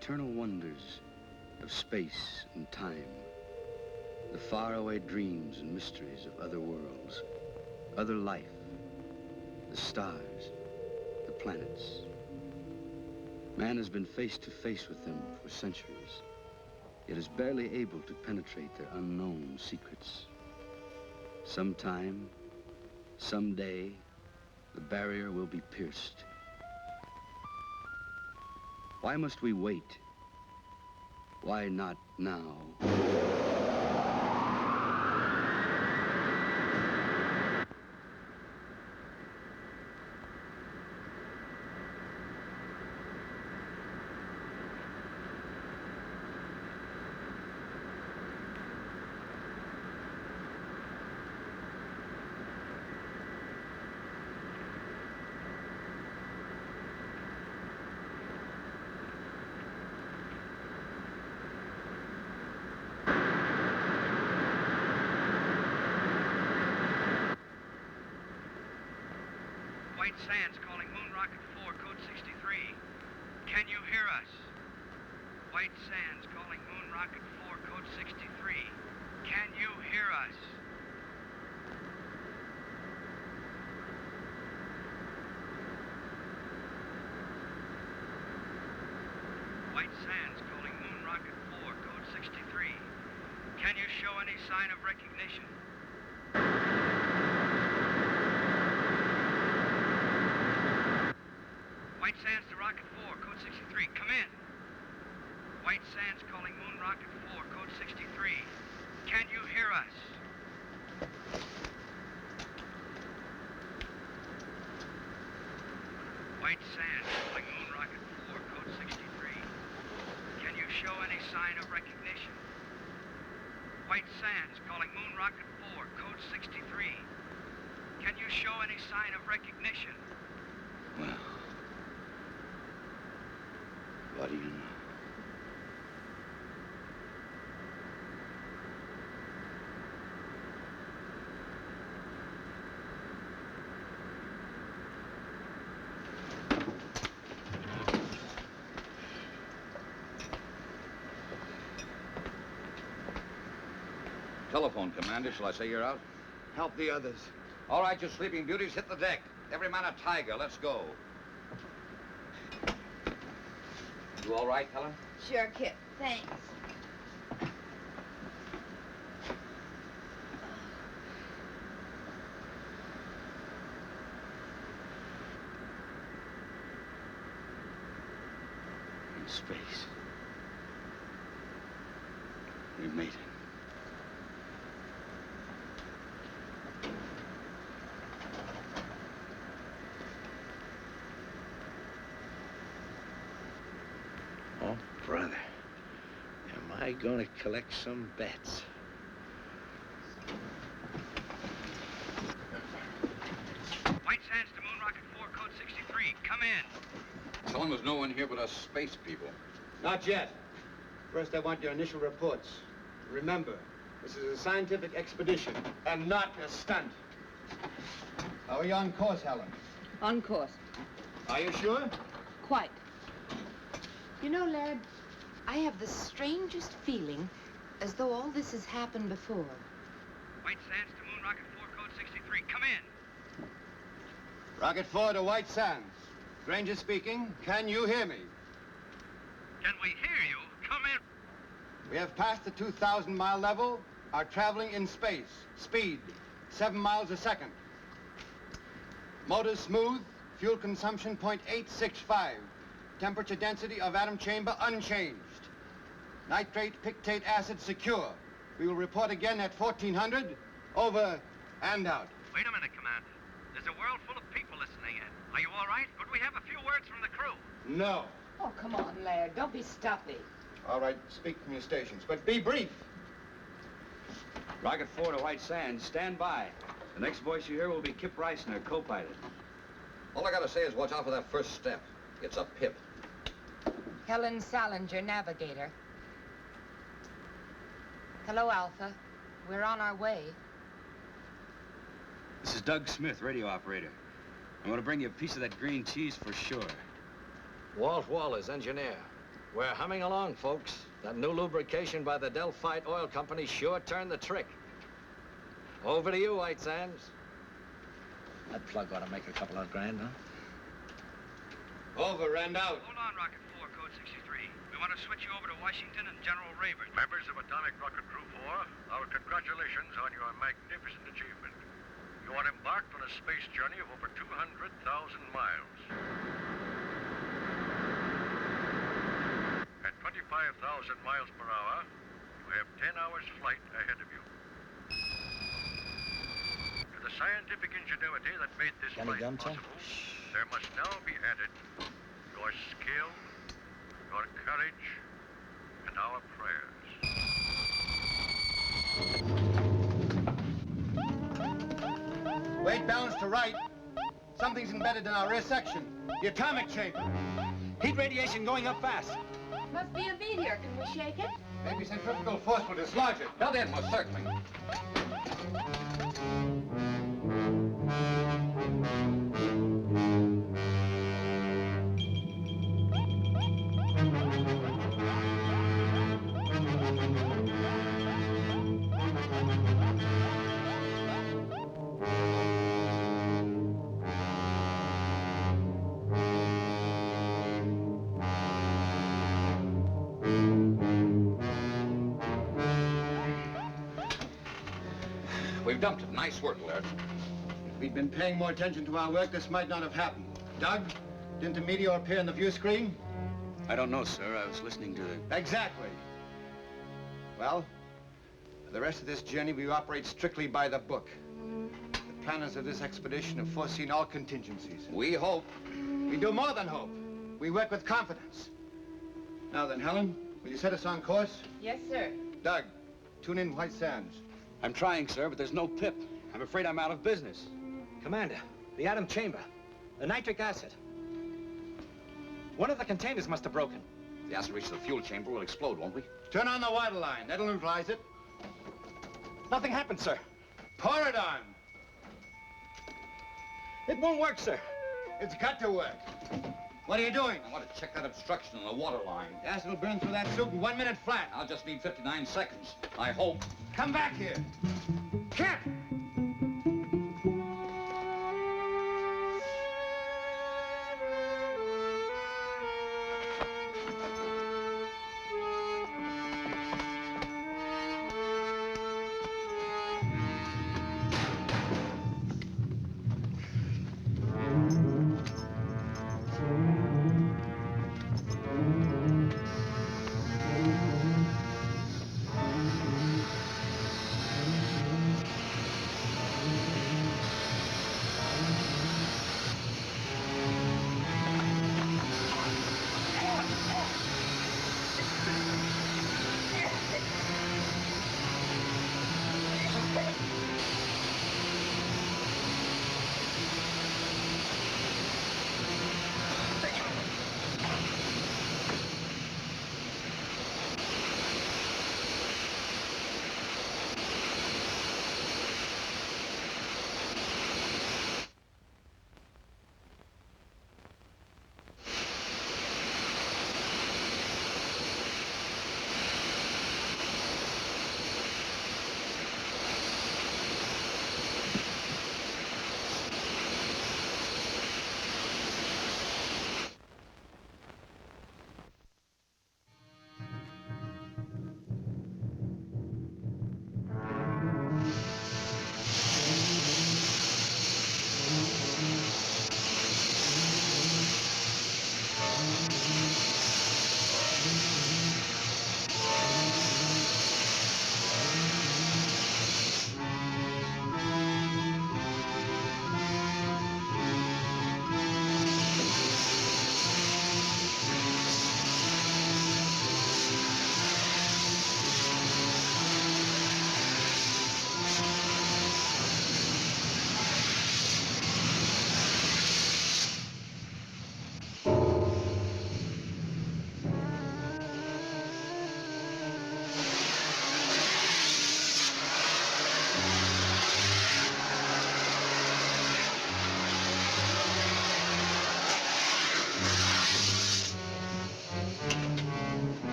eternal wonders of space and time, the faraway dreams and mysteries of other worlds, other life, the stars, the planets. Man has been face to face with them for centuries, yet is barely able to penetrate their unknown secrets. Sometime, someday, the barrier will be pierced. Why must we wait? Why not now? White Sands calling Moon Rocket 4, code 63. Can you hear us? White Sands calling Moon Rocket 4, code 63. Can you hear us? White Sands calling Moon Rocket 4, code 63. Can you show any sign of recognition? White Sands to Rocket 4, code 63. Come in. White Sands calling Moon Rocket 4, code 63. Can you hear us? White Sands calling Moon Rocket 4, code 63. Can you show any sign of recognition? White Sands calling Moon Rocket 4, code 63. Can you show any sign of recognition? Well, what do you know? Telephone, Commander. Shall I say you're out? Help the others. All right, you sleeping beauties, hit the deck. Every man a tiger. Let's go. You all right, Helen? Sure, Kip. Thanks. In space. We made it. Oh, brother. Am I gonna collect some bets? White Sands to Moon Rocket 4, code 63. Come in. Tell them there's no one here but us space people. Not yet. First, I want your initial reports. Remember, this is a scientific expedition and not a stunt. Are we on course, Helen? On course. Are you sure? Quite. You know, lad, I have the strangest feeling as though all this has happened before. White Sands to Moon Rocket 4, code 63. Come in. Rocket 4 to White Sands. Granger speaking. Can you hear me? Can we hear you? Come in. We have passed the 2,000-mile level, are traveling in space. Speed, 7 miles a second. Motors smooth, fuel consumption 0.865. Temperature density of atom chamber unchanged. Nitrate pictate acid secure. We will report again at 1400. Over and out. Wait a minute, Commander. There's a world full of people listening in. Are you all right? Could we have a few words from the crew? No. Oh, come on, lad. Don't be stuffy. All right, speak from your stations, but be brief. Rocket 4 to White Sands, stand by. The next voice you hear will be Kip Reisner, co-pilot. All I gotta say is watch out for that first step. It's a pip. Helen Salinger, navigator. Hello, Alpha. We're on our way. This is Doug Smith, radio operator. I'm going to bring you a piece of that green cheese for sure. Walt Wallace, engineer. We're humming along, folks. That new lubrication by the Delphite Oil Company sure turned the trick. Over to you, White Sands. That plug ought to make a couple of grand, huh? Over and out. Hold on, Rocket 4, code 63. We want to switch you over to Washington and General Rayburn. Members of Atomic Rocket Crew 4, our congratulations on your magnificent achievement. You are embarked on a space journey of over 200,000 miles. At 25,000 miles per hour, you have 10 hours flight ahead of you. To the scientific ingenuity that made this flight possible, there must now be added your skill, your courage, and our prayers. Weight balance to right. Something's embedded in our rear section. The atomic chamber. Heat radiation going up fast. Must be a meteor. Can we shake it? Maybe centrifugal force will dislodge it. Held in, most certainly. We've dumped it. Nice work, Laird. If we'd been paying more attention to our work, this might not have happened. Doug, didn't a meteor appear on the view screen? I don't know, sir. I was listening to the... Exactly. Well, for the rest of this journey, we operate strictly by the book. The planners of this expedition have foreseen all contingencies. We hope. We do more than hope. We work with confidence. Now then, Helen, will you set us on course? Yes, sir. Doug, tune in White Sands. I'm trying, sir, but there's no pip. I'm afraid I'm out of business. Commander, the atom chamber. The nitric acid. One of the containers must have broken. If the acid reaches the fuel chamber, we'll explode, won't we? Turn on the water line. That'll neutralize it. Nothing happened, sir. Pour it on. It won't work, sir. It's got to work. What are you doing? I want to check that obstruction in the water line. The acid will burn through that suit in 1 minute flat. I'll just need 59 seconds. I hope. Come back here. Cap!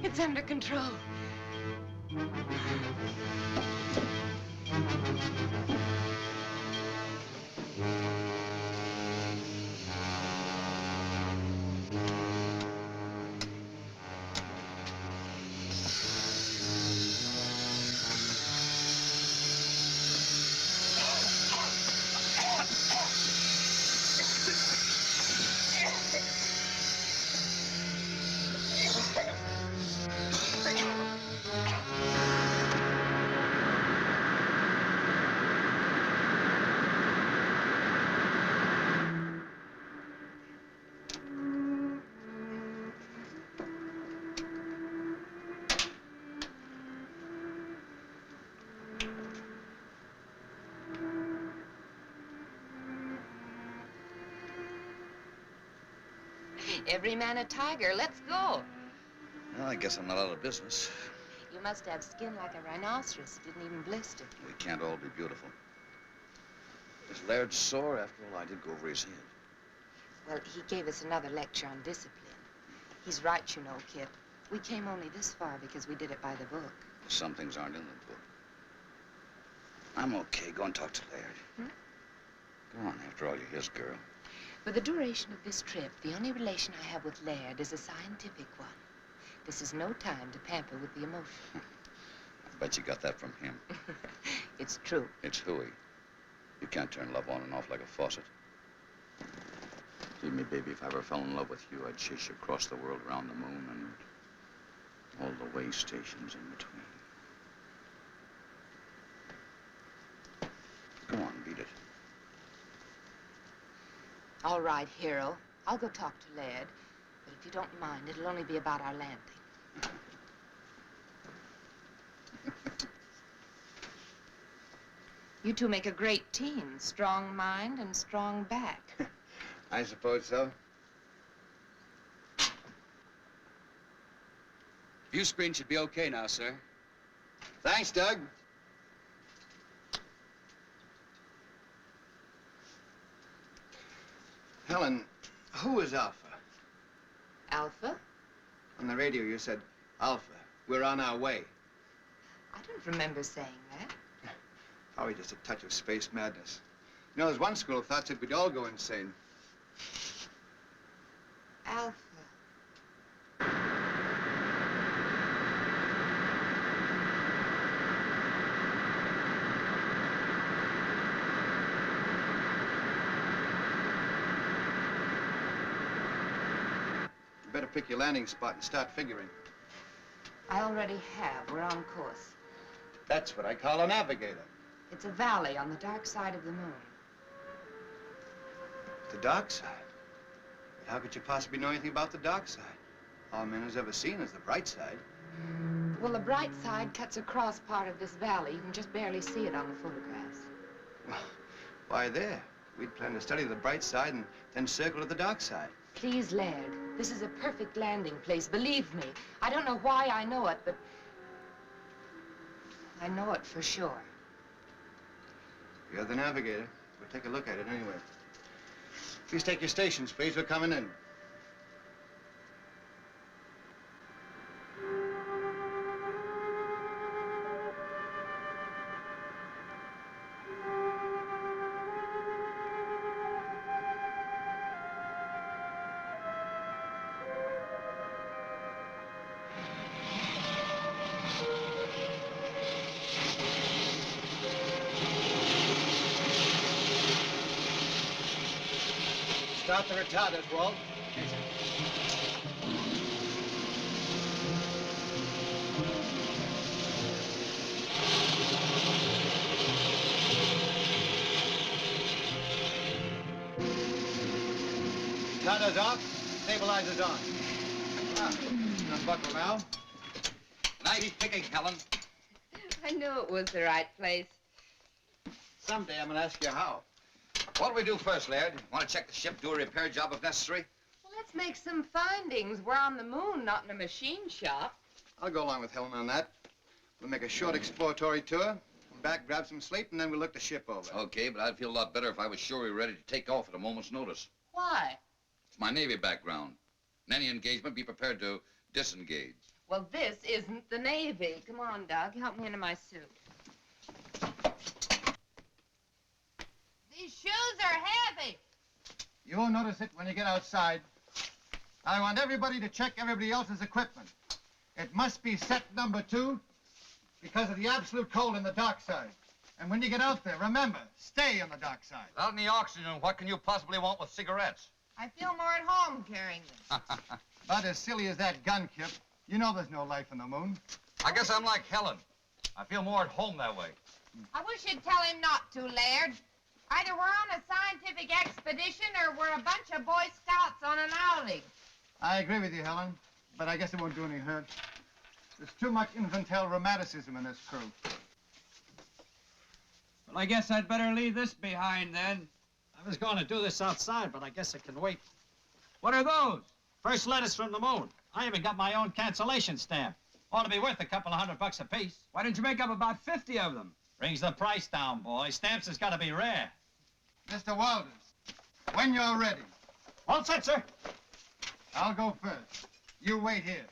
It's under control. Every man a tiger. Let's go. Well, I guess I'm not out of business. You must have skin like a rhinoceros. Didn't even blister. We can't all be beautiful. Is Laird sore? After all, I did go over his head. Well, he gave us another lecture on discipline. He's right, you know, Kip. We came only this far because we did it by the book. Some things aren't in the book. I'm okay. Go and talk to Laird. Go on. After all, you're his girl. For the duration of this trip, the only relation I have with Laird is a scientific one. This is no time to pamper with the emotion. I bet you got that from him. It's true. It's hooey. You can't turn love on and off like a faucet. Believe me, baby, if I ever fell in love with you, I'd chase you across the world, around the moon, and all the way stations in between. Go on, beat it. All right, hero. I'll go talk to Laird. But if you don't mind, it'll only be about our landing. You two make a great team. Strong mind and strong back. I suppose so. View screen should be okay now, sir. Thanks, Doug. Helen, who is Alpha? Alpha? On the radio, you said, Alpha, we're on our way. I don't remember saying that. Probably just a touch of space madness. You know, there's one school of thought that we'd all go insane. Alpha. You better pick your landing spot and start figuring. I already have. We're on course. That's what I call a navigator. It's a valley on the dark side of the moon. The dark side? But how could you possibly know anything about the dark side? All man has ever seen is the bright side. Well, the bright side cuts across part of this valley. You can just barely see it on the photographs. Well, why there? We'd planned to study the bright side and then circle to the dark side. Please, Laird, this is a perfect landing place. Believe me. I don't know why I know it, but I know it for sure. You're the navigator. We'll take a look at it anyway. Please take your stations, please. We're coming in. Start the retarders, Walt. Yes, sir. Retarders off, stabilizers on. Unbuckle now. Nice picking, Helen. I knew it was the right place. Someday I'm gonna ask you how. What do we do first, Laird? Want to check the ship, do a repair job if necessary? Well, let's make some findings. We're on the moon, not in a machine shop. I'll go along with Helen on that. We'll make a short exploratory tour, come back, grab some sleep, and then we'll look the ship over. Okay, but I'd feel a lot better if I was sure we were ready to take off at a moment's notice. Why? It's my Navy background. In any engagement, be prepared to disengage. Well, this isn't the Navy. Come on, Doug. Help me into my suit. These shoes are heavy. You won't notice it when you get outside. I want everybody to check everybody else's equipment. It must be set number 2 because of the absolute cold in the dark side. And when you get out there, remember, stay on the dark side. Without any oxygen, what can you possibly want with cigarettes? I feel more at home carrying them. About as silly as that gun, Kip. You know there's no life on the moon. I guess I'm like Helen. I feel more at home that way. I wish you'd tell him not to, Laird. Either we're on a scientific expedition or we're a bunch of Boy Scouts on an outing. I agree with you, Helen, but I guess it won't do any hurt. There's too much infantile romanticism in this crew. Well, I guess I'd better leave this behind then. I was going to do this outside, but I guess it can wait. What are those? First letters from the moon. I even got my own cancellation stamp. Ought to be worth a couple of $100 apiece. Why didn't you make up about 50 of them? Brings the price down, boy. Stamps has got to be rare. Mr. Walters, when you're ready. All set, sir. I'll go first. You wait here.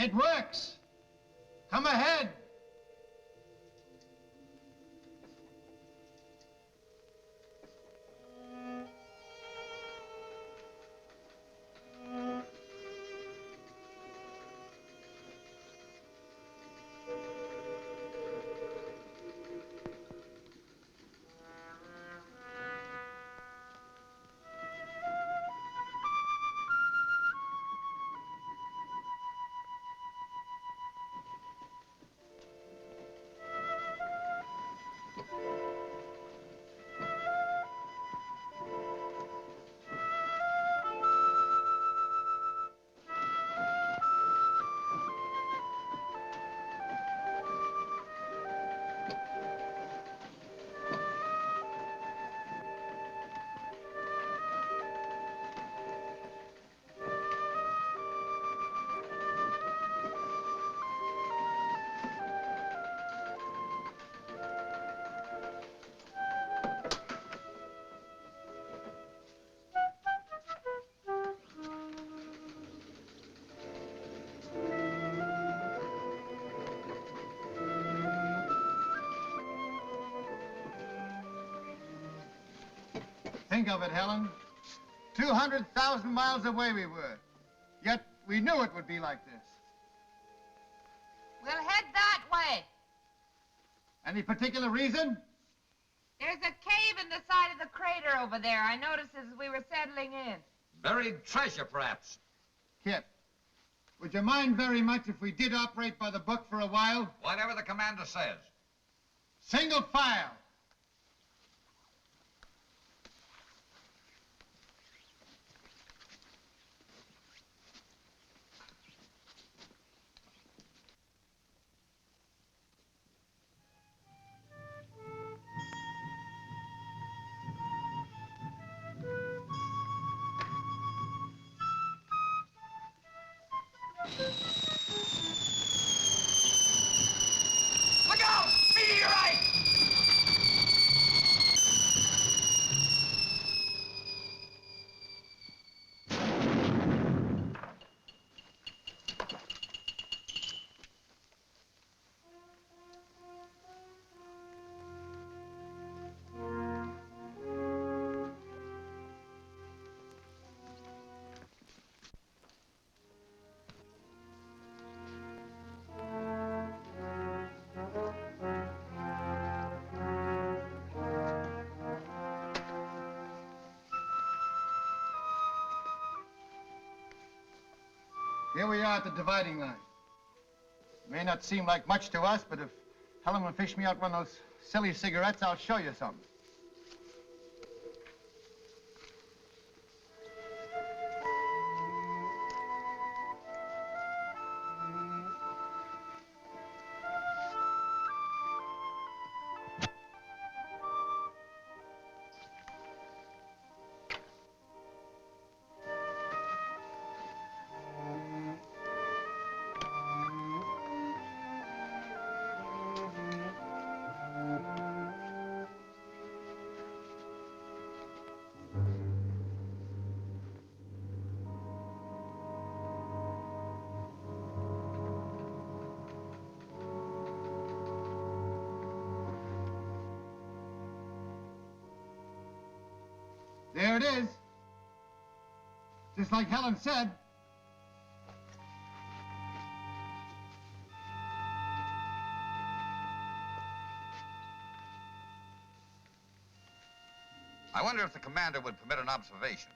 It works. Come ahead. Think of it, Helen. 200,000 miles away we were. Yet we knew it would be like this. We'll head that way. Any particular reason? There's a cave in the side of the crater over there. I noticed as we were settling in. Buried treasure, perhaps. Kip, would you mind very much if we did operate by the book for a while? Whatever the commander says. Single file. Look out! Meteorite! Here we are at the dividing line. It may not seem like much to us, but if Helen will fish me out one of those silly cigarettes, I'll show you something. There it is. Just like Helen said. I wonder if the commander would permit an observation.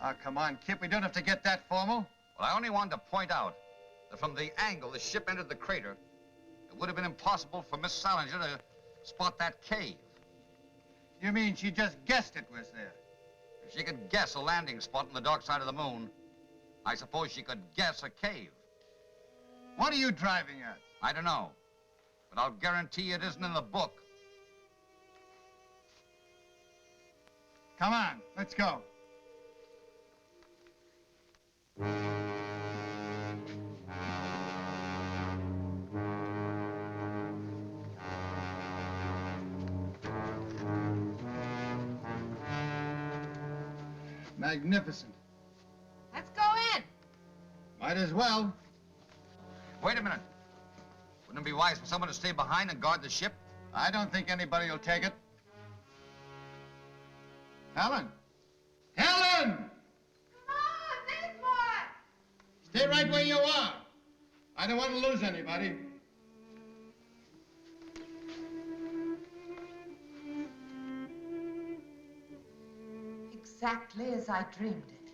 Oh, come on, Kip. We don't have to get that formal. Well, I only wanted to point out that from the angle the ship entered the crater, it would have been impossible for Miss Salinger to spot that cave. You mean she just guessed it was there? If she could guess a landing spot on the dark side of the moon, I suppose she could guess a cave. What are you driving at? I don't know, but I'll guarantee it isn't in the book. Come on, let's go. Magnificent. Let's go in. Might as well. Wait a minute. Wouldn't it be wise for someone to stay behind and guard the ship? I don't think anybody will take it. Helen! Helen! Come on, this boy! Stay right where you are. I don't want to lose anybody. Exactly as I dreamed it.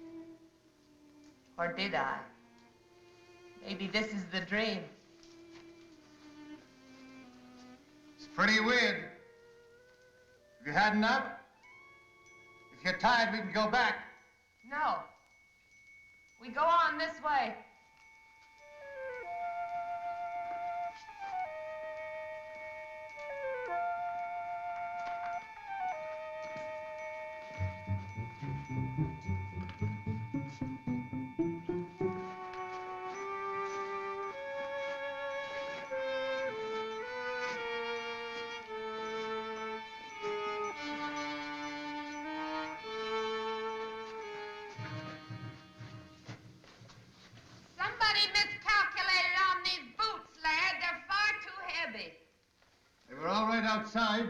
Or did I? Maybe this is the dream. It's pretty weird. Have you had enough? If you're tired, we can go back. No. We go on this way. Somebody miscalculated on these boots, lad. They're far too heavy. They were all right outside.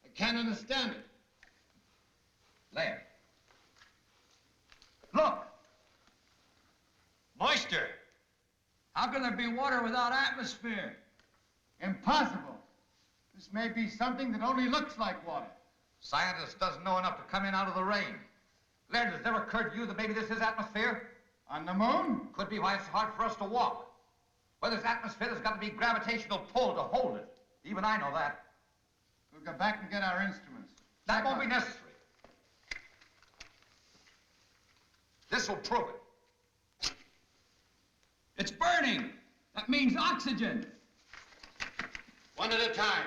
I can't understand it. Laird. Look! Moisture. How can there be water without atmosphere? Impossible. This may be something that only looks like water. Scientist doesn't know enough to come in out of the rain. Laird, has it ever occurred to you that maybe this is atmosphere? On the moon? Could be why it's hard for us to walk. Where there's atmosphere, there's got to be gravitational pull to hold it. Even I know that. We'll go back and get our instruments. That won't be necessary. This will prove it. It's burning. That means oxygen. One at a time.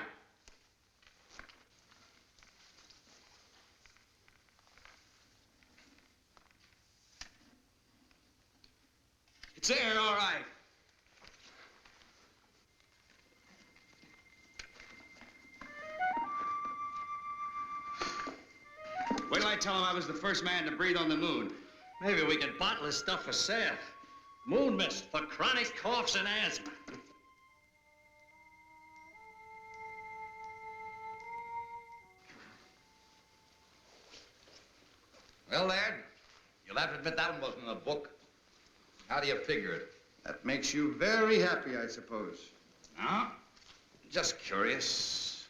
It's air, all right. Wait till I tell him I was the first man to breathe on the moon. Maybe we could bottle this stuff for sale. Moon mist for chronic coughs and asthma. Well, Laird, you'll have to admit that one wasn't in the book. How do you figure it? That makes you very happy, I suppose. Huh? Just curious.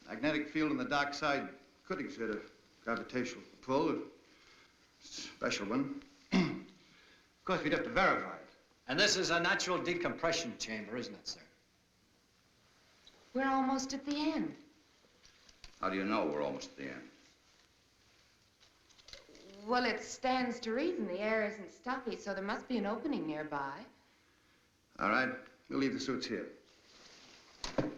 Magnetic field on the dark side could exert a gravitational pull, a special one. Of course, we'd have to verify it. And this is a natural decompression chamber, isn't it, sir? We're almost at the end. How do you know we're almost at the end? Well, it stands to reason the air isn't stuffy, so there must be an opening nearby. All right, we'll leave the suits here. Well,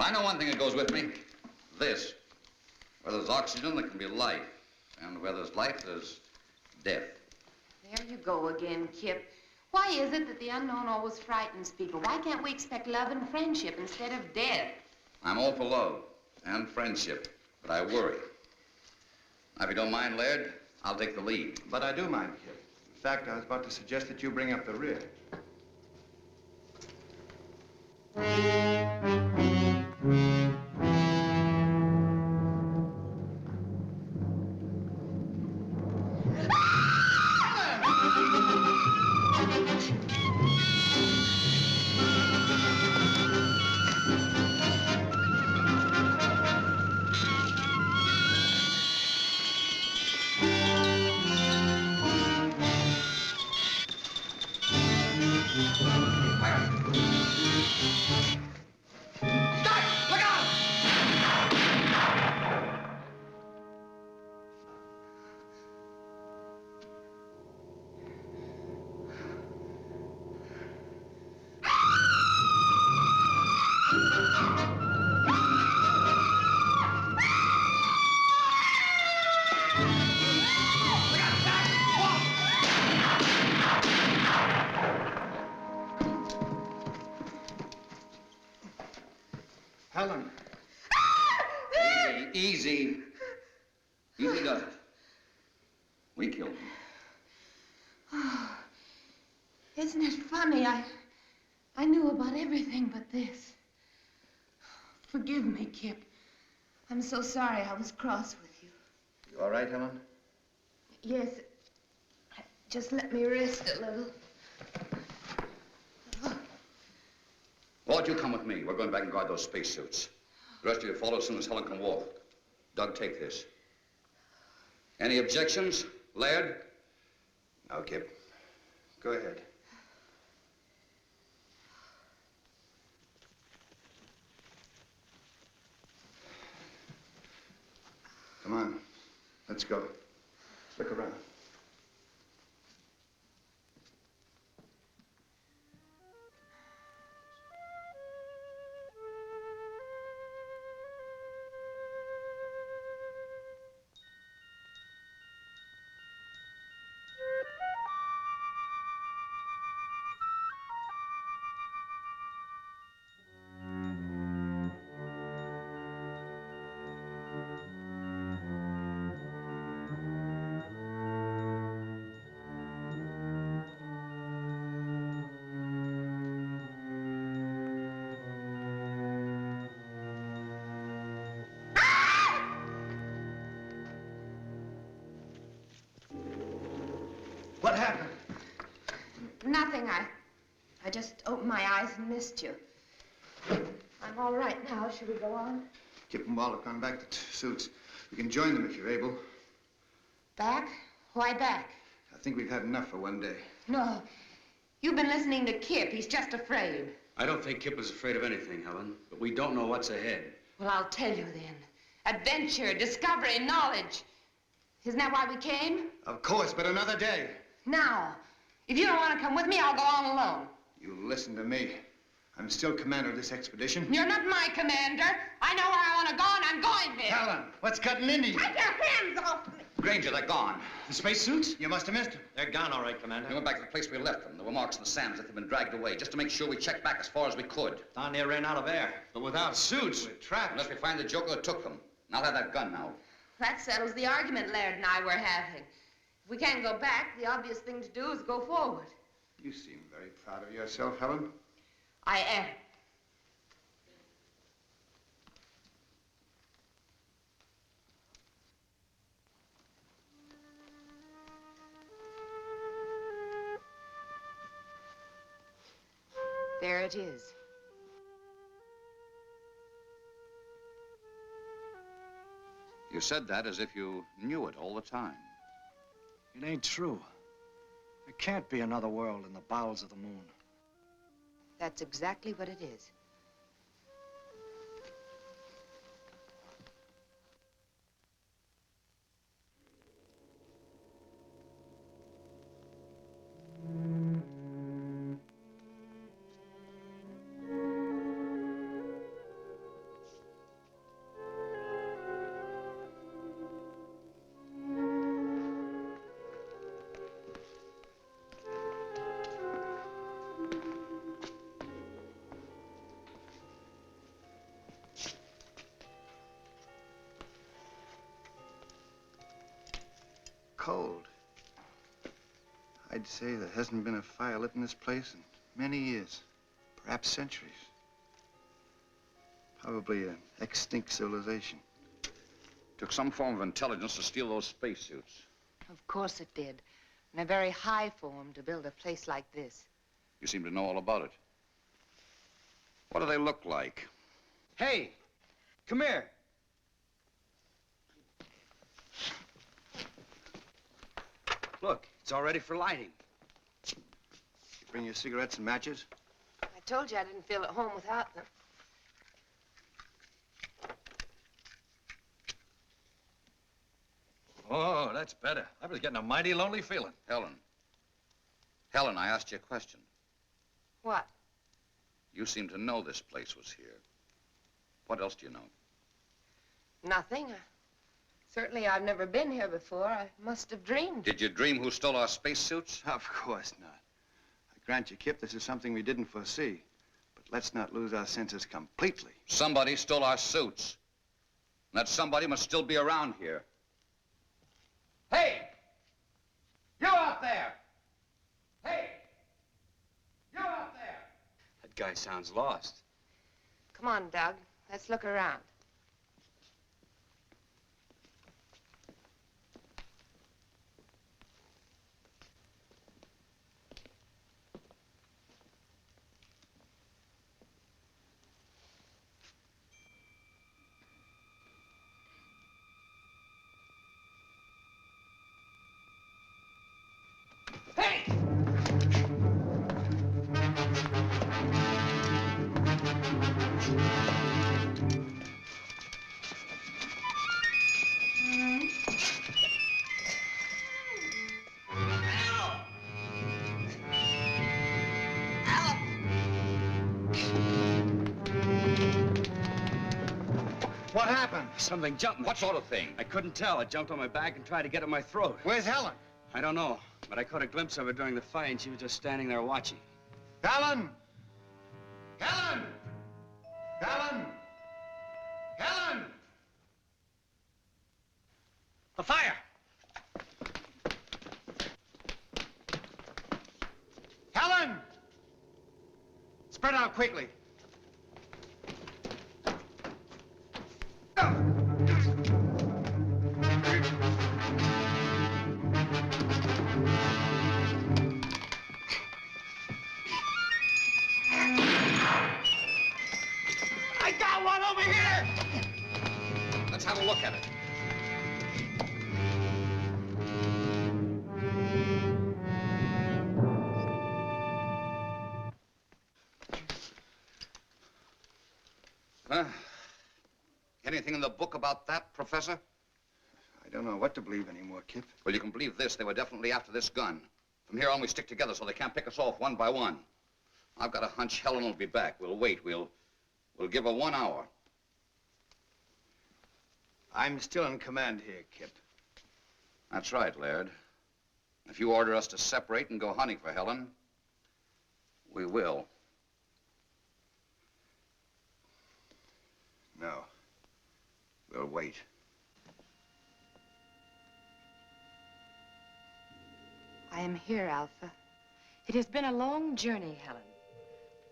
I know one thing that goes with me. This. Where there's oxygen, there can be life. And where there's life, there's death. There you go again, Kip. Why is it that the unknown always frightens people? Why can't we expect love and friendship instead of death? I'm all for love and friendship, but I worry. Now, if you don't mind, Laird, I'll take the lead. But I do mind, Kip. In fact, I was about to suggest that you bring up the rear. Helen. Easy. Easy does it. We killed him. Oh, isn't it funny? I knew about everything but this. Forgive me, Kip. I'm so sorry I was cross with you. You all right, Helen? Yes. Just let me rest a little. Walt, you come with me. We're going back and guard those spacesuits. The rest of you follow as soon as Helen can walk. Doug, take this. Any objections, Laird? No, Kip. Go ahead. Come on. Let's go. Let's look around. What happened? Nothing. I just opened my eyes and missed you. I'm all right now. Should we go on? Kip and Walt have gone back to suits. We can join them if you're able. Back? Why back? I think we've had enough for one day. No. You've been listening to Kip. He's just afraid. I don't think Kip was afraid of anything, Helen, but we don't know what's ahead. Well, I'll tell you then. Adventure, discovery, knowledge. Isn't that why we came? Of course, but another day. Now, if you don't want to come with me, I'll go on alone. You listen to me. I'm still commander of this expedition. You're not my commander. I know where I want to go, and I'm going there. Helen, what's cutting into you? Take your hands off me. Granger, they're gone. The spacesuits? You must have missed them. They're gone, all right, Commander. We went back to the place we left them. There were marks in the sand as if they'd been dragged away, just to make sure we checked back as far as we could. Down there ran out of air. But without suits, we're trapped. Unless we find the joker that took them. And I'll have that gun now. That settles the argument Laird and I were having. If we can't go back, the obvious thing to do is go forward. You seem very proud of yourself, Helen. I am. There it is. You said that as if you knew it all the time. It ain't true. There can't be another world in the bowels of the moon. That's exactly what it is. Cold. I'd say there hasn't been a fire lit in this place in many years, perhaps centuries. Probably an extinct civilization. Took some form of intelligence to steal those spacesuits. Of course it did. And a very high form to build a place like this. You seem to know all about it. What do they look like? Hey, come here. Look, it's all ready for lighting. You bring your cigarettes and matches? I told you I didn't feel at home without them. Oh, that's better. I was getting a mighty lonely feeling. Helen. Helen, I asked you a question. What? You seem to know this place was here. What else do you know? Nothing. Certainly I've never been here before. I must have dreamed. Did you dream who stole our spacesuits? Of course not. I grant you, Kip, this is something we didn't foresee. But let's not lose our senses completely. Somebody stole our suits. And that somebody must still be around here. Hey! You out there! Hey! You out there! That guy sounds lost. Come on, Doug. Let's look around. What happened? Something jumped me. What sort of thing? I couldn't tell. It jumped on my back and tried to get at my throat. Where's Helen? I don't know, but I caught a glimpse of her during the fight, and she was just standing there watching. Helen! Helen! Helen! Helen! A fire! Helen! Spread out quickly. I got one over here! Let's have a look at it. Anything in the book about that, Professor? I don't know what to believe anymore, Kip. Well, you can believe this. They were definitely after this gun. From here on, we stick together so they can't pick us off one by one. I've got a hunch Helen will be back. We'll wait. We'll give her 1 hour. I'm still in command here, Kip. That's right, Laird. If you order us to separate and go hunting for Helen, we will. No. We'll wait. I am here, Alpha. It has been a long journey, Helen.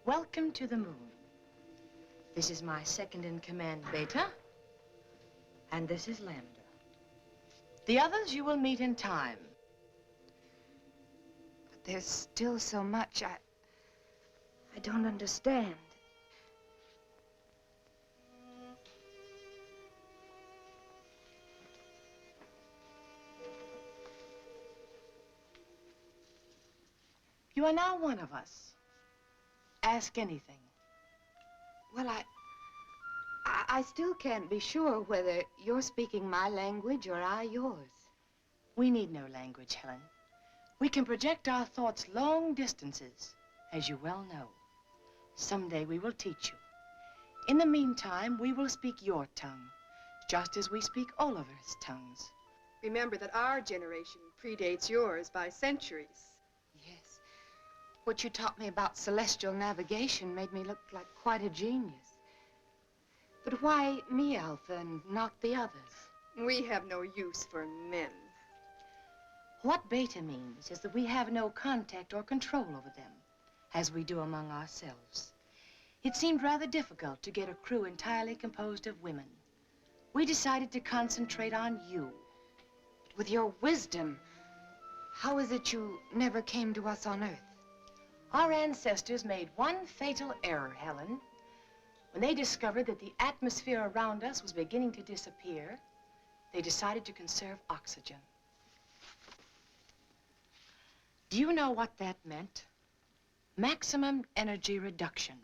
Welcome to the moon. This is my second in command, Beta. And this is Lambda. The others you will meet in time. But there's still so much I don't understand. You are now one of us. Ask anything. Well, I still can't be sure whether you're speaking my language or I yours. We need no language, Helen. We can project our thoughts long distances, as you well know. Someday we will teach you. In the meantime, we will speak your tongue, just as we speak Oliver's tongues. Remember that our generation predates yours by centuries. Yes. What you taught me about celestial navigation made me look like quite a genius. But why me, Alpha, and not the others? We have no use for men. What beta means is that we have no contact or control over them, as we do among ourselves. It seemed rather difficult to get a crew entirely composed of women. We decided to concentrate on you. With your wisdom, how is it you never came to us on Earth? Our ancestors made one fatal error, Helen. When they discovered that the atmosphere around us was beginning to disappear, they decided to conserve oxygen. Do you know what that meant? Maximum energy reduction.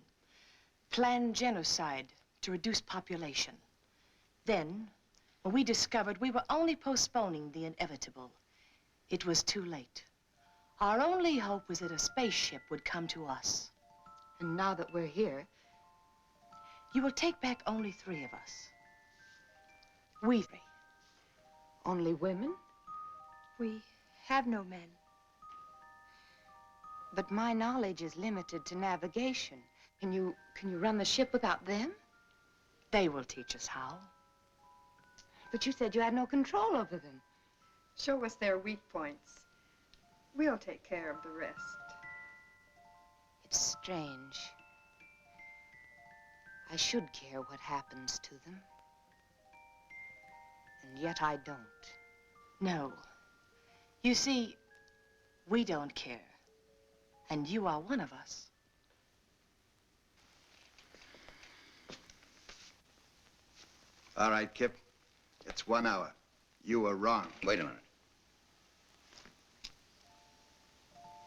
Planned genocide to reduce population. Then, when we discovered we were only postponing the inevitable, it was too late. Our only hope was that a spaceship would come to us. And now that we're here, you will take back only 3 of us. We 3. Only women? We have no men. But my knowledge is limited to navigation. Can you run the ship without them? They will teach us how. But you said you had no control over them. Show us their weak points. We'll take care of the rest. It's strange. I should care what happens to them. And yet I don't. No. You see, we don't care. And you are one of us. All right, Kip. It's 1 hour. You were wrong. Wait a minute.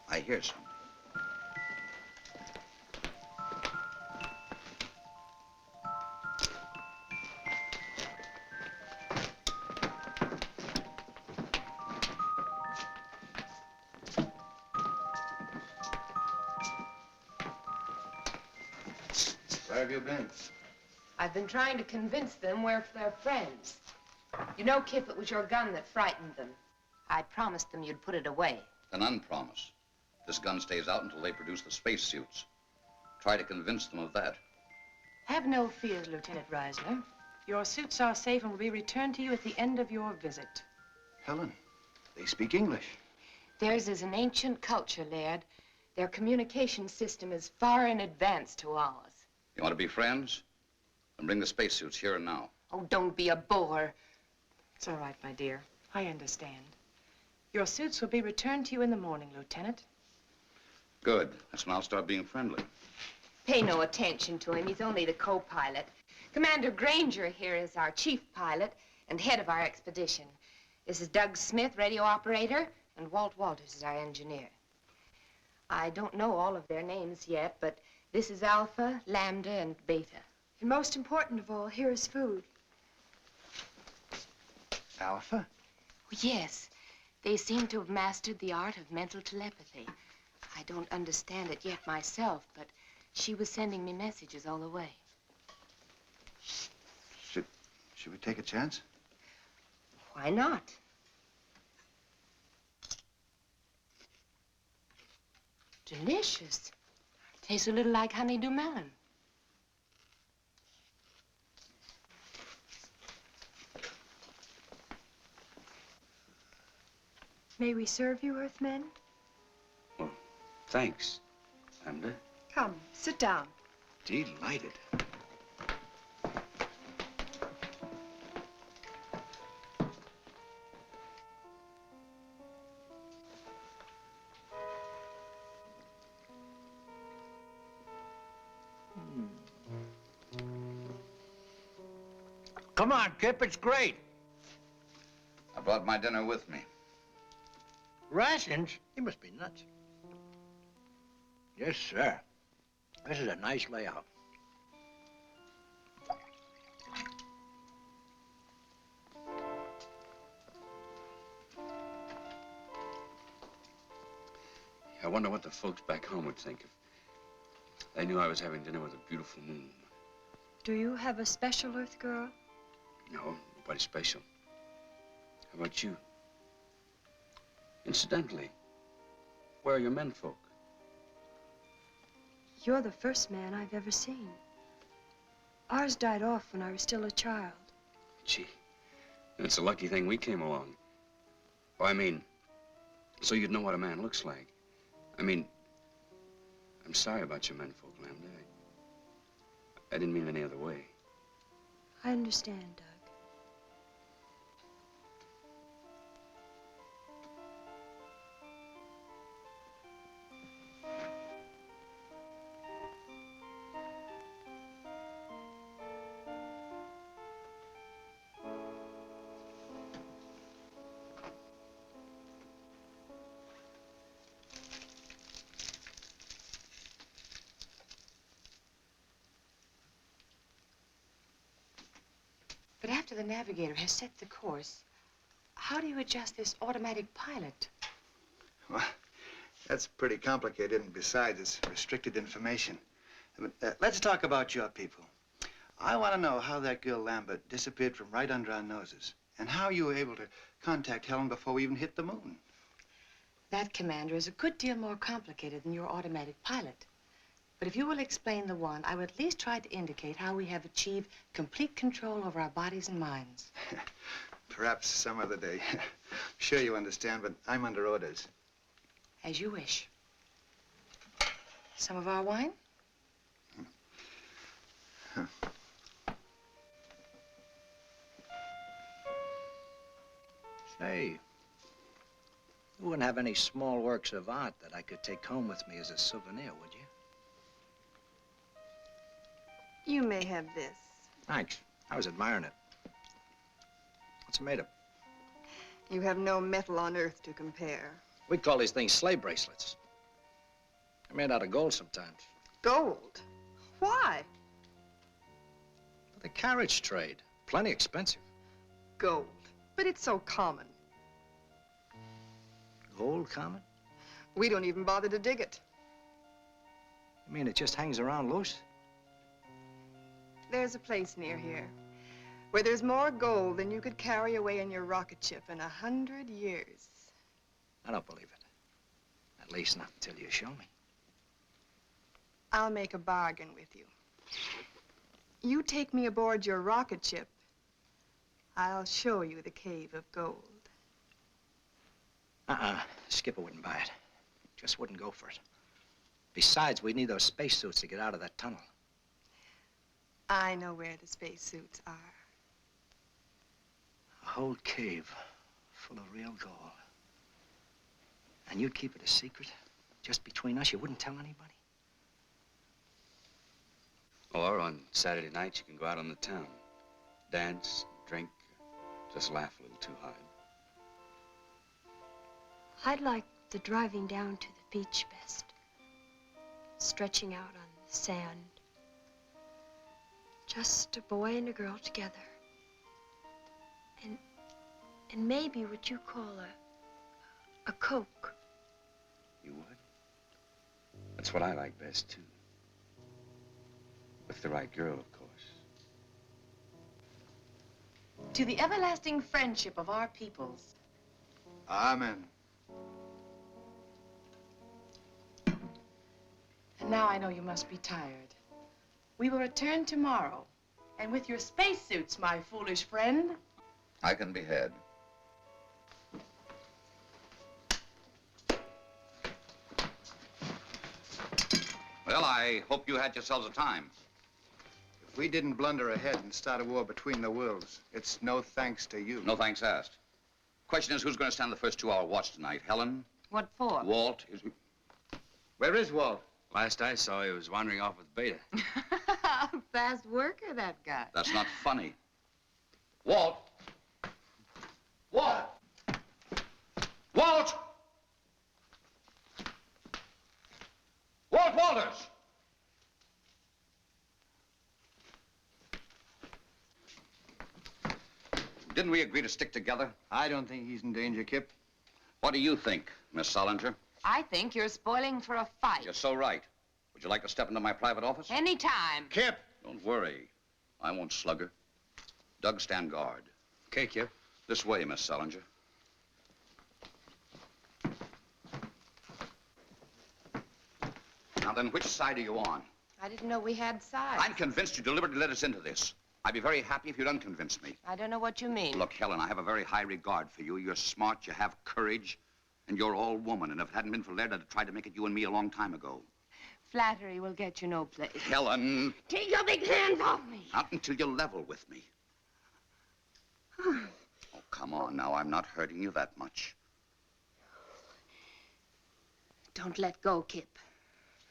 I hear something. Where have you been? I've been trying to convince them we're their friends. You know, Kip, it was your gun that frightened them. I promised them you'd put it away. An unpromise. This gun stays out until they produce the spacesuits. Try to convince them of that. Have no fears, Lieutenant Reisner. Your suits are safe and will be returned to you at the end of your visit. Helen, they speak English. Theirs is an ancient culture, Laird. Their communication system is far in advance to ours. You want to be friends? Then bring the spacesuits here and now. Oh, don't be a bore. It's all right, my dear. I understand. Your suits will be returned to you in the morning, Lieutenant. Good. That's when I'll start being friendly. Pay no attention to him. He's only the co-pilot. Commander Granger here is our chief pilot and head of our expedition. This is Doug Smith, radio operator, and Walt Walters is our engineer. I don't know all of their names yet, but this is Alpha, Lambda, and Beta. And most important of all, here is food. Alpha? Oh, yes. They seem to have mastered the art of mental telepathy. I don't understand it yet myself, but she was sending me messages all the way. Should we take a chance? Why not? Delicious. Tastes a little like honeydew melon. May we serve you, Earthmen? Well, thanks, Lambda. Come, sit down. Delighted. Come on, Kip, it's great. I brought my dinner with me. Rations? You must be nuts. Yes, sir. This is a nice layout. I wonder what the folks back home would think if they knew I was having dinner with a beautiful moon. Do you have a special Earth girl? No, nobody special. How about you? Incidentally, where are your menfolk? You're the first man I've ever seen. Ours died off when I was still a child. Gee, it's a lucky thing we came along. Oh, I mean, so you'd know what a man looks like. I mean, I'm sorry about your menfolk, Lambda. I didn't mean any other way. I understand, Doug. But after the navigator has set the course, how do you adjust this automatic pilot? Well, that's pretty complicated, and besides, it's restricted information. But, let's talk about your people. I want to know how that girl Lambert disappeared from right under our noses, and how you were able to contact Helen before we even hit the moon. That, Commander, is a good deal more complicated than your automatic pilot. But if you will explain the one, I will at least try to indicate how we have achieved complete control over our bodies and minds. Perhaps some other day. Sure you understand, but I'm under orders. As you wish. Some of our wine? Say, you wouldn't have any small works of art that I could take home with me as a souvenir, would you? You may have this. Thanks. I was admiring it. What's it made of? You have no metal on Earth to compare. We call these things sleigh bracelets. They're made out of gold sometimes. Gold? Why? For the carriage trade. Plenty expensive. Gold. But it's so common. Gold common? We don't even bother to dig it. You mean it just hangs around loose? There's a place near here where there's more gold than you could carry away in your rocket ship in 100 years. I don't believe it. At least not until you show me. I'll make a bargain with you. You take me aboard your rocket ship, I'll show you the cave of gold. Skipper wouldn't buy it. Just wouldn't go for it. Besides, we'd need those spacesuits to get out of that tunnel. I know where the spacesuits are. A whole cave full of real gold. And you'd keep it a secret? Just between us? You wouldn't tell anybody? Or on Saturday nights, you can go out on the town. Dance, drink, just laugh a little too hard. I'd like the driving down to the beach best. Stretching out on the sand. Just a boy and a girl together. And maybe what you call a Coke. You would? That's what I like best, too. With the right girl, of course. To the everlasting friendship of our peoples. Amen. And now I know you must be tired. We will return tomorrow. And with your spacesuits, my foolish friend. I can be had. Well, I hope you had yourselves a time. If we didn't blunder ahead and start a war between the worlds, it's no thanks to you. No thanks asked. Question is, who's going to stand the first 2-hour watch tonight? Helen? What for? Walt? Where is Walt? Last I saw, he was wandering off with Beta. Fast worker, that guy. That's not funny. Walt! Walt! Walt! Walt Walters! Didn't we agree to stick together? I don't think he's in danger, Kip. What do you think, Miss Solinger? I think you're spoiling for a fight. You're so right. Would you like to step into my private office? Anytime. Kip! Don't worry. I won't slug her. Doug, stand guard. Okay, Kip. This way, Miss Solinger. Now then, which side are you on? I didn't know we had sides. I'm convinced you deliberately led us into this. I'd be very happy if you'd unconvince me. I don't know what you mean. Look, Helen, I have a very high regard for you. You're smart, you have courage, and you're all woman. And if it hadn't been for Laird, I'd have tried to make it you and me a long time ago. Flattery will get you no place. Helen! Take your big hands off me. Not until you level with me. Oh, come on now. I'm not hurting you that much. Don't let go, Kip.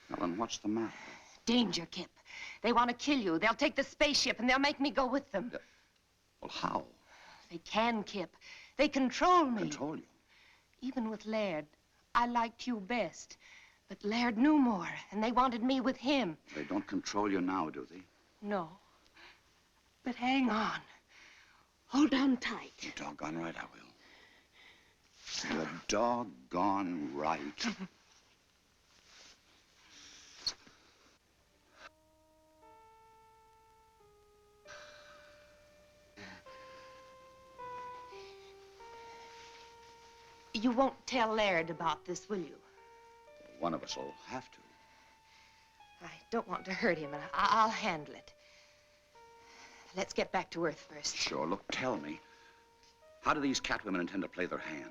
Helen, what's the matter? Danger, Kip. They want to kill you. They'll take the spaceship and they'll make me go with them. Well, how? They can, Kip. They control me. Control you? Even with Laird, I liked you best. But Laird knew more, and they wanted me with him. They don't control you now, do they? No. But hang on. Hold on tight. You're doggone right I will. You're doggone right. You won't tell Laird about this, will you? One of us will have to. I don't want to hurt him, and I'll handle it. Let's get back to Earth first. Sure. Look, tell me. How do these catwomen intend to play their hand?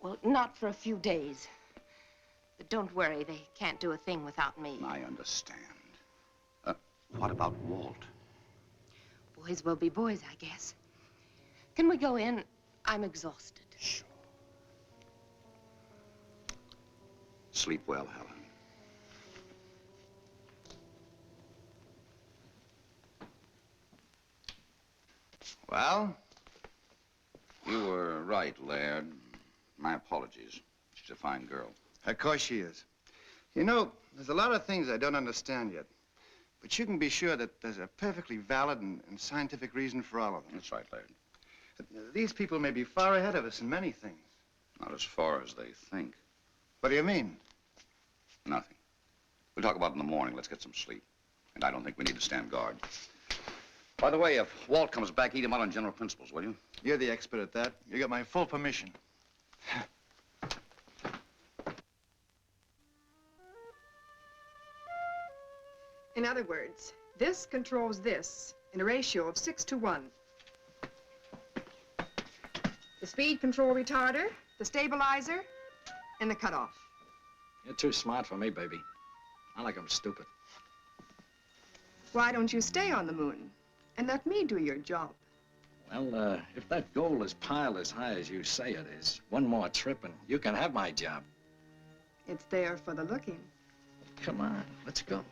Well, not for a few days. But don't worry, they can't do a thing without me. I understand. What about Walt? Boys will be boys, I guess. Can we go in? I'm exhausted. Sure. Sleep well, Helen. Well? You were right, Laird. My apologies. She's a fine girl. Of course she is. You know, there's a lot of things I don't understand yet. But you can be sure that there's a perfectly valid and scientific reason for all of them. That's right, Laird. These people may be far ahead of us in many things. Not as far as they think. What do you mean? Nothing. We'll talk about it in the morning. Let's get some sleep. And I don't think we need to stand guard. By the way, if Walt comes back, eat him out on general principles, will you? You're the expert at that. You got my full permission. In other words, this controls this in a ratio of 6 to 1. The speed control retarder, the stabilizer, and the cutoff. You're too smart for me, baby. I like 'em stupid. Why don't you stay on the moon and let me do your job? Well, if that goal is piled as high as you say it is, one more trip and you can have my job. It's there for the looking. Come on, let's go.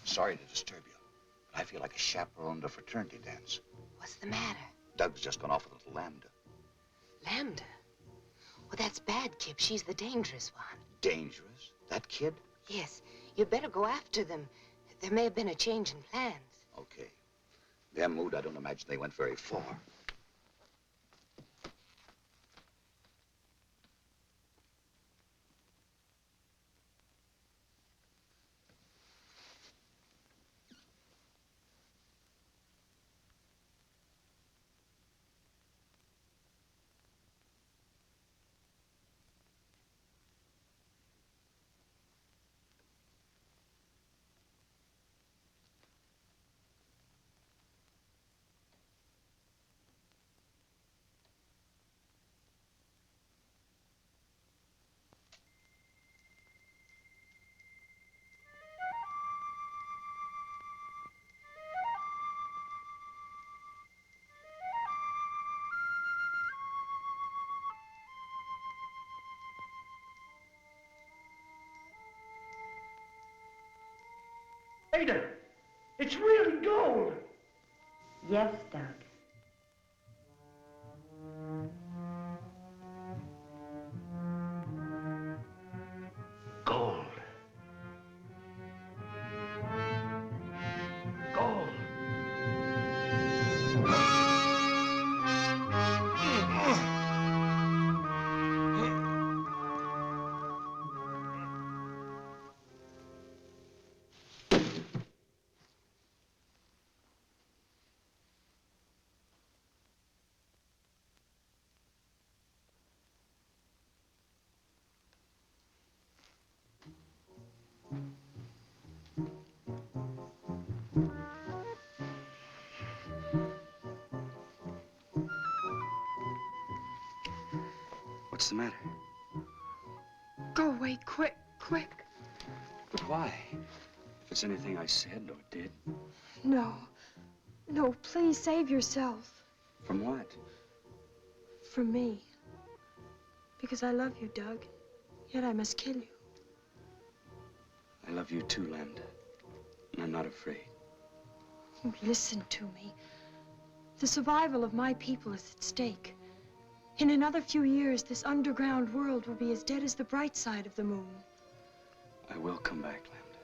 Sorry to disturb you, but I feel like a chaperone at a fraternity dance. What's the matter? Doug's just gone off with a little Lambda. Lambda? Well, that's bad, Kip. She's the dangerous one. Dangerous? That kid? Yes. You'd better go after them. There may have been a change in plans. Okay. Their mood, I don't imagine they went very far. Ada, it's really gold. Yes, Doug. Gold. Gold. What's the matter? Go away, quick, quick. But why? If it's anything I said or did. No. No, please save yourself. From what? From me. Because I love you, Doug. Yet I must kill you. I love you too, Lambda. And I'm not afraid. Oh, listen to me. The survival of my people is at stake. In another few years, this underground world will be as dead as the bright side of the moon. I will come back, Lambda.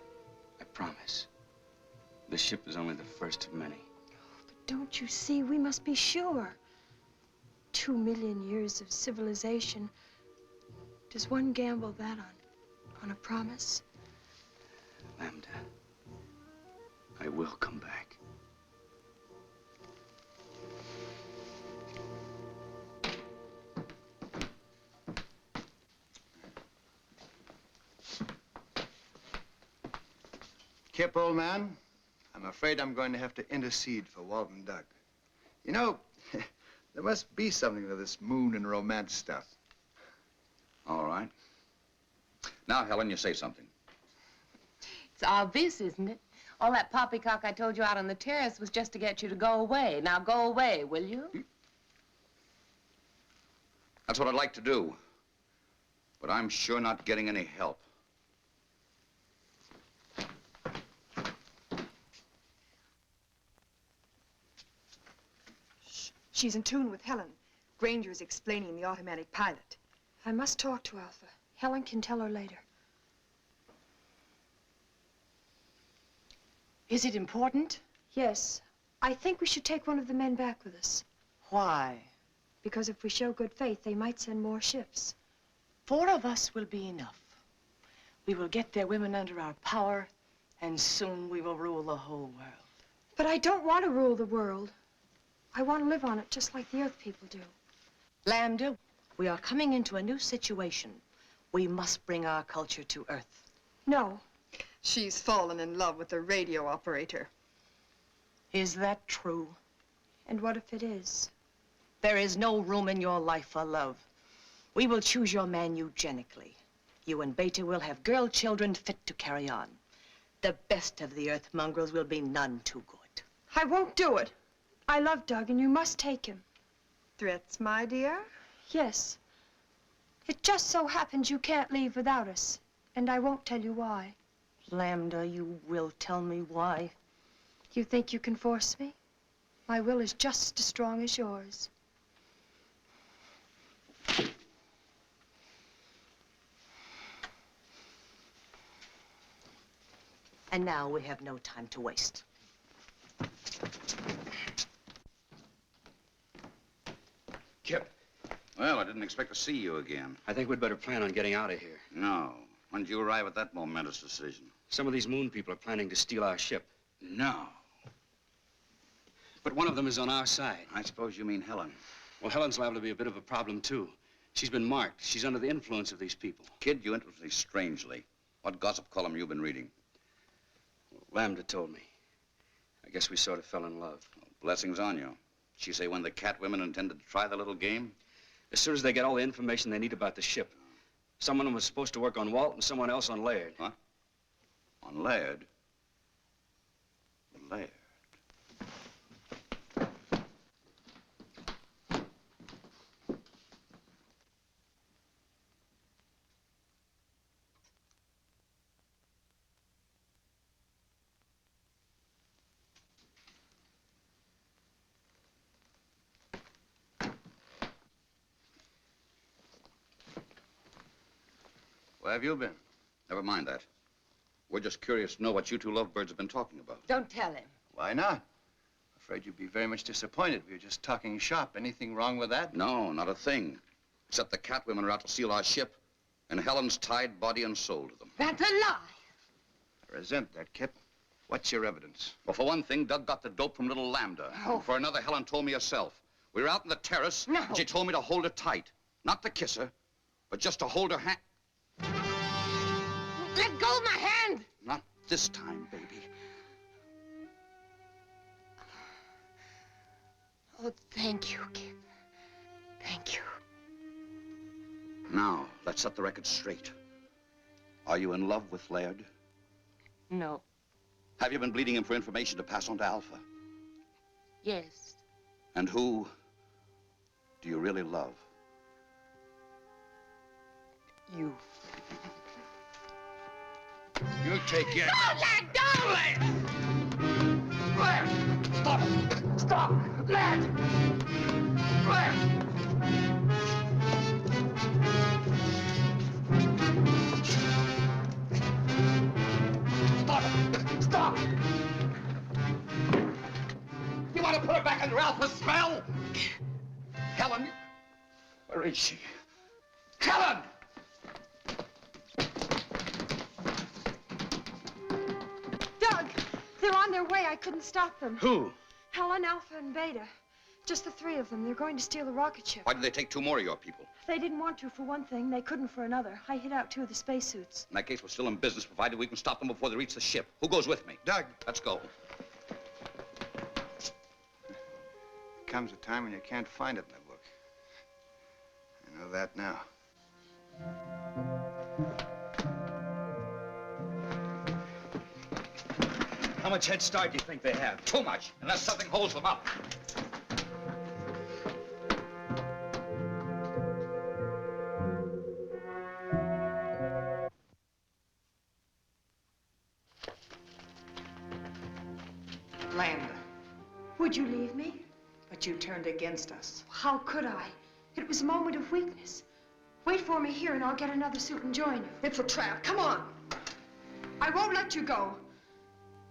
I promise. The ship is only the first of many. But don't you see, we must be sure. 2 million years of civilization. Does one gamble that on a promise? Lambda, I will come back. Kip, old man, I'm afraid I'm going to have to intercede for Walt and Doug. You know, there must be something to this moon and romance stuff. All right. Now, Helen, you say something. It's obvious, isn't it? All that poppycock I told you out on the terrace was just to get you to go away. Now go away, will you? That's what I'd like to do. But I'm sure not getting any help. She's in tune with Helen. Granger is explaining the automatic pilot. I must talk to Alpha. Helen can tell her later. Is it important? Yes. I think we should take one of the men back with us. Why? Because if we show good faith, they might send more ships. 4 of us will be enough. We will get their women under our power, and soon we will rule the whole world. But I don't want to rule the world. I want to live on it just like the Earth people do. Lambda, we are coming into a new situation. We must bring our culture to Earth. No. She's fallen in love with the radio operator. Is that true? And what if it is? There is no room in your life for love. We will choose your man eugenically. You and Beta will have girl children fit to carry on. The best of the Earth mongrels will be none too good. I won't do it. I love Doug, and you must take him. Threats, my dear? Yes. It just so happens you can't leave without us, and I won't tell you why. Lambda, you will tell me why. You think you can force me? My will is just as strong as yours. And now we have no time to waste. Kip. Well, I didn't expect to see you again. I think we'd better plan on getting out of here. No. When did you arrive at that momentous decision? Some of these moon people are planning to steal our ship. No. But one of them is on our side. I suppose you mean Helen. Well, Helen's liable to be a bit of a problem, too. She's been marked. She's under the influence of these people. Kid, you interest me strangely. What gossip column you been reading? Lambda told me. I guess we sort of fell in love. Well, blessings on you. She say when the cat women intended to try the little game? As soon as they get all the information they need about the ship. Someone was supposed to work on Walt and someone else on Laird. What? On Laird? Laird. Where have you been? Never mind that. We're just curious to know what you two lovebirds have been talking about. Don't tell him. Why not? Afraid you'd be very much disappointed. We were just talking shop. Anything wrong with that? No, not a thing. Except the cat women are out to steal our ship, and Helen's tied body and soul to them. That's a lie. I resent that, Kip. What's your evidence? Well, for one thing, Doug got the dope from little Lambda. Oh. And for another, Helen told me herself. We were out on the terrace, No. and she told me to hold her tight. Not to kiss her, but just to hold her hand. Let go of my hand! Not this time, baby. Oh, thank you, Kip. Thank you. Now, let's set the record straight. Are you in love with Laird? No. Have you been bleeding him for information to pass on to Alpha? Yes. And who do you really love? You. You take it. Don't! Laird! Stop it! Stop! Laird! Laird! Stop it! Stop! You want to put her back under Alpha's spell? Helen? Where is she? Helen! Doug, they're on their way. I couldn't stop them. Who? Helen, Alpha, and Beta. Just the three of them. They're going to steal the rocket ship. Why did they take two more of your people? They didn't want to for one thing. They couldn't for another. I hid out two of the spacesuits. In that case, we're still in business, provided we can stop them before they reach the ship. Who goes with me? Doug. Let's go. Comes a time when you can't find it in the book. I know that now. How much head start do you think they have? Too much, unless something holds them up. Lambda, Would you leave me? but you turned against us. How could I? It was a moment of weakness. Wait for me here and I'll get another suit and join you. It's a trap. Come on. I won't let you go.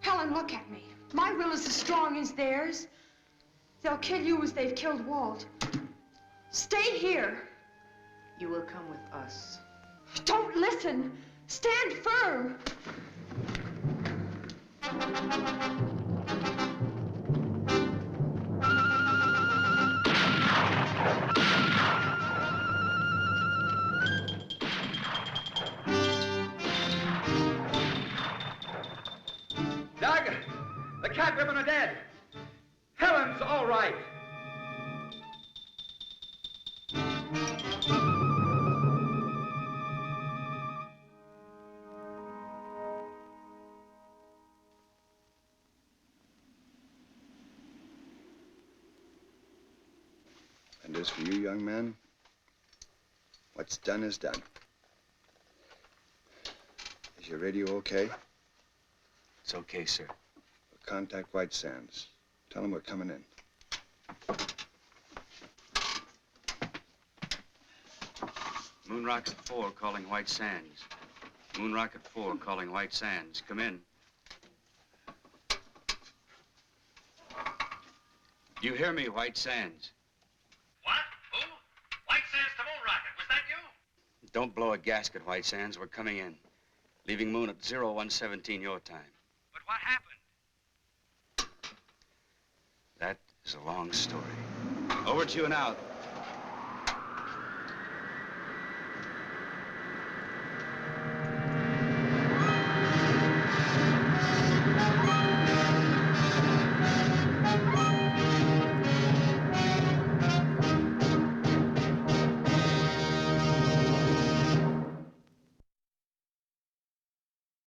Helen, look at me. My will is as strong as theirs. They'll kill you as they've killed Walt. Stay here. You will come with us. Don't listen. Stand firm. Doug, the cat women are dead. Helen's all right. And as for you, young man, what's done is done. Is your radio okay? It's okay, sir. Contact White Sands. Tell them we're coming in. Moon Rocket 4 calling White Sands. Moon Rocket 4 calling White Sands. Come in. You hear me, White Sands? What? Who? White Sands to Moon Rocket. Was that you? Don't blow a gasket, White Sands. We're coming in. Leaving Moon at 0117 your time. But what happened? That is a long story. Over to you now.